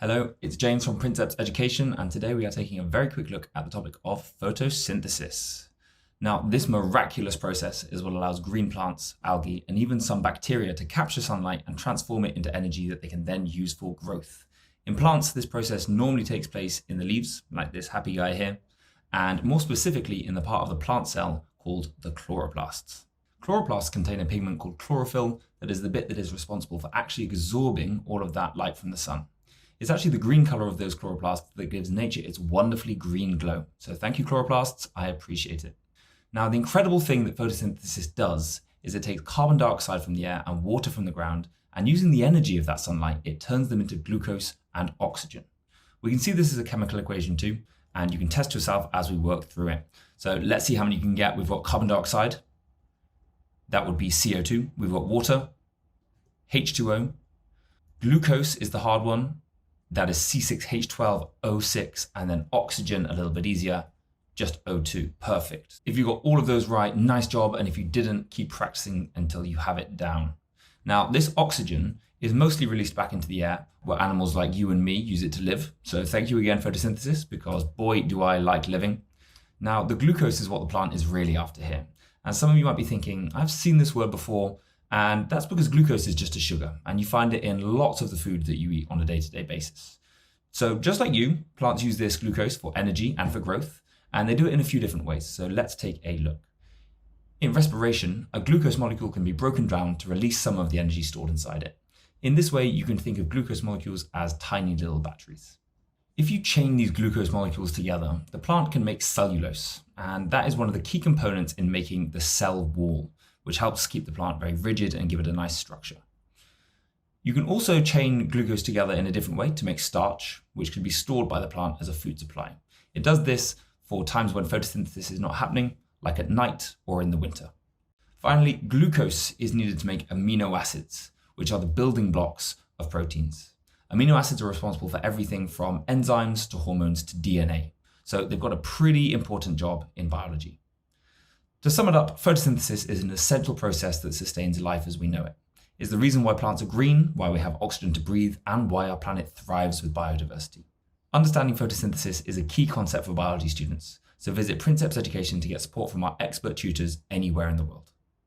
Hello, it's James from Princeps Education, and today we are taking a very quick look at the topic of photosynthesis. Now, this miraculous process is what allows green plants, algae, and even some bacteria to capture sunlight and transform it into energy that they can then use for growth. In plants, this process normally takes place in the leaves, like this happy guy here, and more specifically in the part of the plant cell called the chloroplasts. Chloroplasts contain a pigment called chlorophyll that is the bit that is responsible for actually absorbing all of that light from the sun. It's actually the green color of those chloroplasts that gives nature its wonderfully green glow. So thank you, chloroplasts, I appreciate it. Now, the incredible thing that photosynthesis does is it takes carbon dioxide from the air and water from the ground, and using the energy of that sunlight, it turns them into glucose and oxygen. We can see this as a chemical equation too, and you can test yourself as we work through it. So let's see how many you can get. We've got carbon dioxide. That would be CO2. We've got water, H2O. Glucose is the hard one. That is C6H12O6, and then oxygen, a little bit easier, just O2. Perfect. If you got all of those right, nice job. And if you didn't, keep practicing until you have it down. Now, this oxygen is mostly released back into the air, where animals like you and me use it to live. So thank you again, photosynthesis, because boy, do I like living. Now, the glucose is what the plant is really after here. And some of you might be thinking, I've seen this word before, and that's because glucose is just a sugar, and you find it in lots of the food that you eat on a day-to-day basis. So just like you, plants use this glucose for energy and for growth, and they do it in a few different ways. So let's take a look. In respiration, a glucose molecule can be broken down to release some of the energy stored inside it. In this way, you can think of glucose molecules as tiny little batteries. If you chain these glucose molecules together, the plant can make cellulose, and that is one of the key components in making the cell wall, which helps keep the plant very rigid and give it a nice structure. You can also chain glucose together in a different way to make starch, which can be stored by the plant as a food supply. It does this for times when photosynthesis is not happening, like at night or in the winter. Finally, glucose is needed to make amino acids, which are the building blocks of proteins. Amino acids are responsible for everything from enzymes to hormones to DNA. So they've got a pretty important job in biology. To sum it up, photosynthesis is an essential process that sustains life as we know it. It's the reason why plants are green, why we have oxygen to breathe, and why our planet thrives with biodiversity. Understanding photosynthesis is a key concept for biology students, so visit Princeps Education to get support from our expert tutors anywhere in the world.